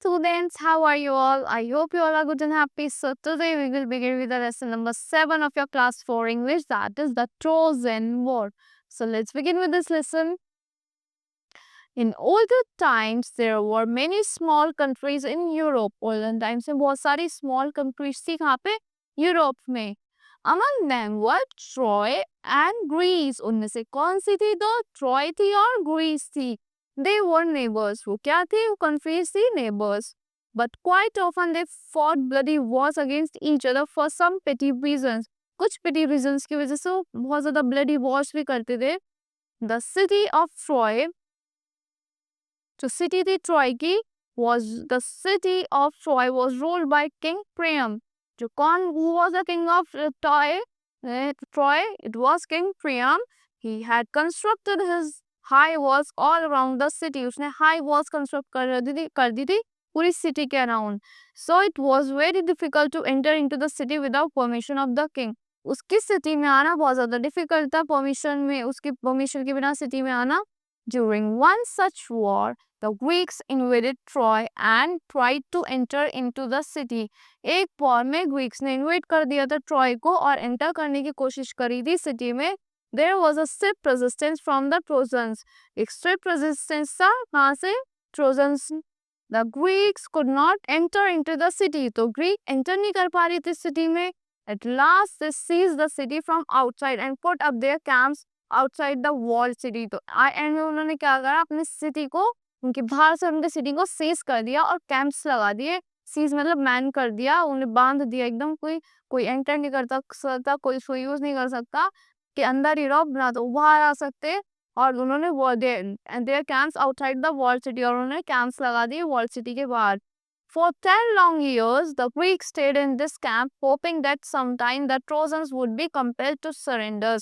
students, how are you all? I hope you all are good and happy. So today we will begin with the lesson number 7 of your class 4 English, that is the Trojan War. So let's begin with this lesson. In older times there were many small countries in Europe. Olden times में बहुत सारी small countries थी कहाँ पे? Europe में. Among them were Troy and Greece. उनमें से कौन सी थी? तो ट्रॉय थी और ग्रीस थी. They were neighbors. वो क्या थे? वो countries थी neighbors. But quite often they fought bloody wars against each other for some petty reasons. कुछ petty reasons की वजह से वो बहुत ज़्यादा bloody wars भी करते थे. The city of Troy, जो city थी ट्रॉय की, the city of Troy was ruled by King Priam. जो कौन? Who was the king of Troy? It was King Priam. He had constructed his high walls all around the city. उसने high walls construct कर दी थी पूरी city के around. So it was very difficult to enter into the city without permission of the king. उसकी city में आना बहुत ज़्यादा difficult था, उसकी permission के बिना city में आना. During one such war, the Greeks invaded Troy and tried to enter into the city. एक वॉर में ग्रीक्स ने इन्वेट कर दिया था ट्रॉय को और एंटर करने की कोशिश करी थी सिटी में. There was a stiff resistance from the Trojans. एक stiff resistance था कहाँ से? Trojans. The Greeks could not enter into the city. तो ग्रीक एंटर नहीं कर पा रही थी सिटी में. At last they seized the city from outside and put up their camps outside the walled city. तो एंड में उन्होंने क्या करा? अपनी सिटी को, उनके बाहर से उनके सिटी को सीज कर दिया और कैंप्स लगा दिए. सीज मतलब मैन कर दिया, उन्हें बांध दिया एकदम. कोई एंटर नहीं कर सकता, कोई उसको यूज नहीं कर सकता कि अंदर ही रहो, ना तो बाहर आ सकते. और उन्होंने their camps outside the walled city, और उन्होंने कैंप्स लगा दिए वॉल्ड सिटी के बाहर. For 10 long years, the Greeks stayed in this camp, hoping that sometime the Trojans would be compelled to surrender.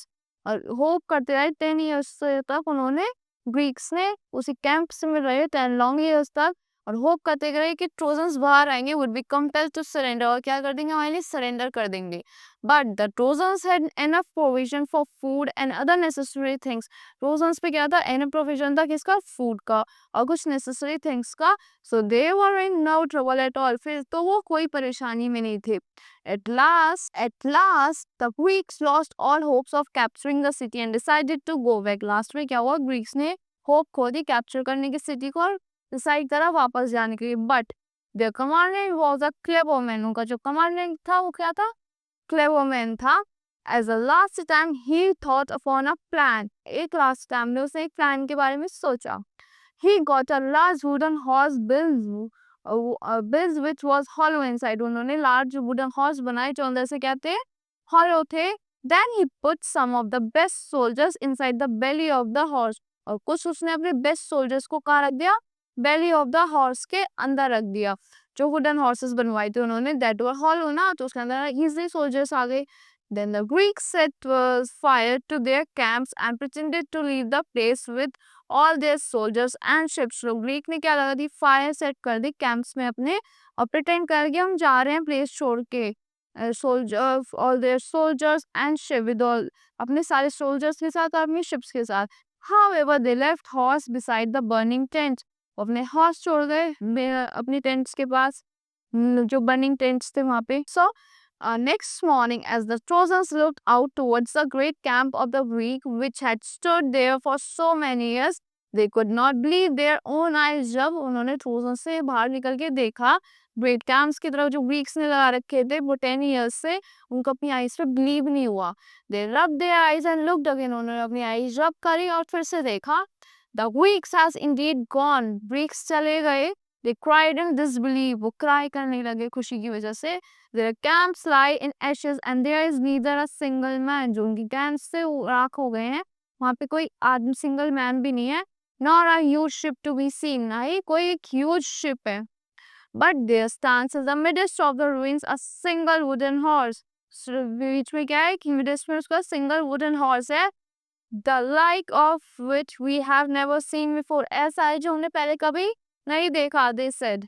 और होप करते रहे 10 years तक उन्होंने, ग्रीक्स ने उसी कैंप में रहे 10 long years तक और होप करते रहे कि ट्रोजन्स बाहर आएंगे, would be compelled to surrender, और क्या कर देंगे? फाइनली सरेंडर कर देंगे. But the Trojans had enough provision for food and other necessary things. Trojans पे क्या था? enough provision था किसका? फूड का और कुछ necessary things का. So they were in no trouble at all. फिर तो वो कोई परेशानी में नहीं थे. At last, the Greeks lost all hopes of capturing the city and decided to go back. Last में क्या हुआ? ग्रीक्स ने होप खो दी कैप्चर करने की सिटी को और डिसाइड करा वापस जाने के लिए. But their commandant was a clever man. उनका जो कमांडेंट था वो क्या था? clever man था. As a last time he thought upon a plan. एक last time ने उसने एक plan के बारे में सोचा. He got a large wooden horse built which was hollow inside. उन्होंने large wooden horse बनाए जो अंदर से क्या थे? hollow थे. Then he put some of the best soldiers inside the belly of the horse. और कुछ उसने अपने best soldiers को कहाँ रख दिया? belly of the horse के अंदर रख दिया. जो wooden horses बनवाए थे उन्होंने, that were hollow ना, तो उसके अंदर easily soldiers आ गए. Then the Greeks set fire to their camps and pretended to leave the place with all their soldiers and ships. तो ग्रीक ने क्या लगा दी? फायर सेट कर दी कैंप्स में अपने और प्रिटेंड करके हम जा रहे हैं प्लेस छोड़ के. soldiers, all their soldiers and ship with all, अपने सारे soldiers के साथ और अपनी ships के साथ. However, they left horse beside the burning tent. अपने horse छोड़ गए अपनी tents के पास, जो burning tents थे वहाँ पे. So next morning, as the Trojans looked out towards the great camp of the Greek, which had stood there for so many years, they could not believe their own eyes. जब उन्होंने Trojan से बाहर निकल के देखा great camps की तरफ जो ग्रीक्स ने लगा रखे थे वो 10 years से, उनको अपनी आईज पे बिलीव नहीं हुआ. They rubbed their eyes and looked again. उन्होंने अपनी आईज रब करी और फिर से देखा. The Greeks has indeed gone. Greeks चले गए. They cried in disbelief. वो क्राई करने लगे खुशी की वजह से. Their camps lie in ashes and there is neither a single man. जो उनकी कैंप्स से राख हो गए हैं, वहाँ पे कोई आदमी सिंगल मैन भी नहीं है. Nor a huge ship to be seen. ना ही कोई एक huge ship है. But there stands in the midst of the ruins a single wooden horse. बीच में क्या है कि midst में उसका single wooden horse है. The like of which we have never seen before. ऐसा है जो हमने पहले कभी नहीं देखा. They said.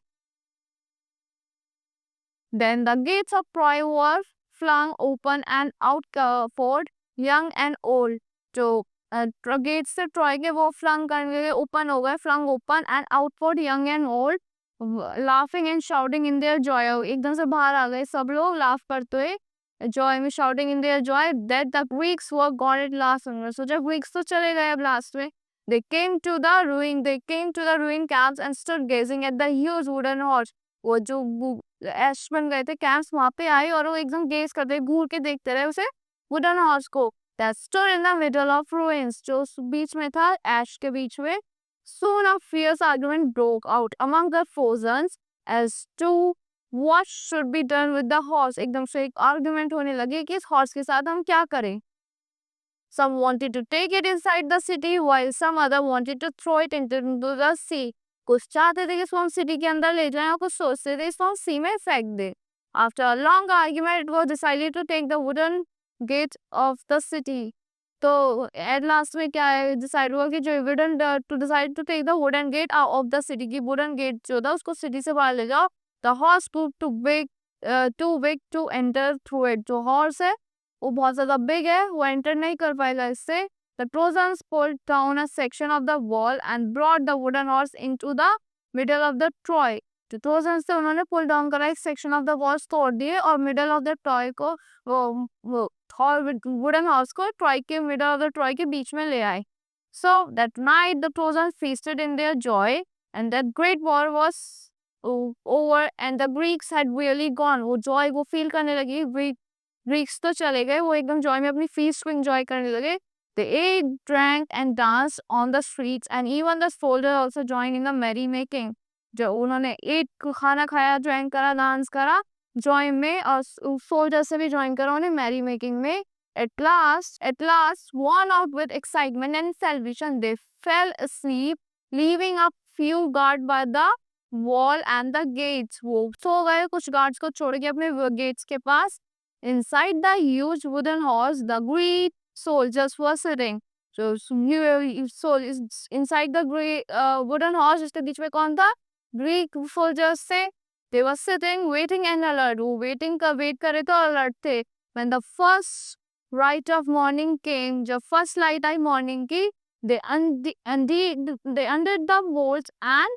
Then the gates of Troy were flung open and out poured young and old. जो gates से ट्रॉय के वो flung करने ओपन हो गए, flung open and out poured young and old. laughing and shouting in their joy. एकदम से बाहर आ गए सब लोग laugh करते हुए, joy में shouting in their joy that the Greeks were gone at last. उन्होंने सोचा Greeks तो चले गए अब last में. They came to the ruined camps and stood gazing at the huge wooden horse. वो जो ऐश बन गए थे कैंप्स वहां पे आए और वो एकदम गेज करते घूर के देखते रहे उसे वुडन हॉर्स को that stood in the middle of ruins, जो बीच में था ऐश के बीच में. Soon a fierce argument broke out among the Phozans as to what should be done with the horse. एकदम से एक आर्गुमेंट होने लगे कि इस हॉर्स के साथ हम क्या करें. Some wanted to take it inside the city while some other wanted to throw it into the sea. कुछ चाहते थे कि इसको हम सिटी के अंदर ले जाएं और कुछ सोचते थे इसको हम सी में फेंक दें. After a long argument, it was decided to take the wooden gate of the city. तो एट लास्ट में क्या है डिसाइड हुआ कि जो wooden to decide to take the wooden gate of the city की वुडन गेट जो था उसको सिटी से बाहर ले जाओ. The horse proved too big to enter through it. जो हॉर्स है वो बहुत ज्यादा बिग है वो एंटर नहीं कर पाएगा इससे. The Trojans pulled down a section of the wall and brought the wooden horse into the middle of the Troy. तो Trojans से उन्होंने पुल डाउन करा एक सेक्शन ऑफ द वॉल्स तोड़ दिए और मिडल ऑफ द ट्रॉय को वो वुडन हाउस को ट्रॉय के मिडल ऑफ द ट्रॉय के बीच में ले आए. So that night the Trojans feasted in their joy and that great war was over and the Greeks had really gone. वो joy वो feel करने लगी. Greeks तो चले गए वो एकदम joy में अपनी feast को enjoy करने लगे. They ate, drank and danced on the streets and even the soldiers also joined in the merrymaking. जो उन्होंने eat खाना खाया, drank करा, dance करा joy में और soldiers से भी join करा उन्हें merrymaking में. At last, worn out with excitement and celebration, they fell asleep, leaving a few guards by the wall and the gates. वो सो गए कुछ guards को छोड़ के अपने gates के पास. Inside the huge wooden horse, the Greek soldiers were sitting. So inside the Greek wooden horse, जिसके बीच में कौन था? Greek soldiers थे. They were sitting, waiting and alert. वो waiting का wait करे तो alert थे. When the first light of morning came, जब first light आई morning की, they undid the bolts and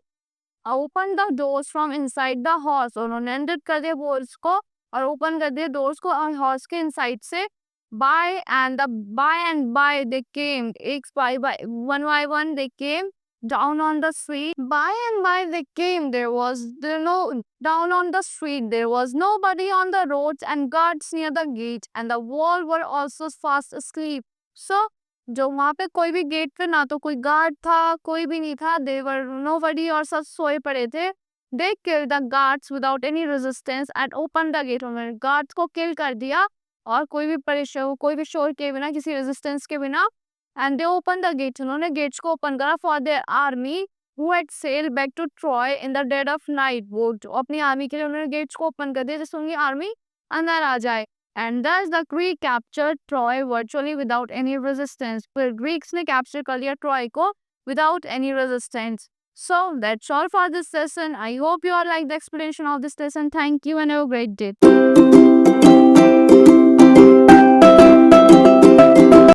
opened the doors from inside the horse. उन्होंने undid कर दिया bolts को और ओपन कर दिए डोर्स को और हॉर्स के इनसाइड से. by and by they came एक by one by one they came down on the street. By and by they came. There was down on the street. There was nobody on the roads and guards near the gate and the wall were also fast asleep. So जो वहाँ पे कोई भी gate पे ना तो कोई guard था कोई भी नहीं था. They were nobody और सब सोए पड़े थे. They killed the guards without any resistance and opened the gate. उन्होंने guards को kill कर दिया और कोई भी शोर के बिना किसी resistance के बिना. And they opened the gates. उन्होंने gates को open करा for their army who had sailed back to Troy in the dead of night. वो अपनी army के लिए उन्होंने gates को open कर दिया जिससे उनकी army अंदर आ जाए. And thus the Greek captured Troy virtually without any resistance. फिर Greeks ने capture कर लिया Troy को without any resistance. So that's all for this lesson. I hope you all like the explanation of this lesson. Thank you and have a great day.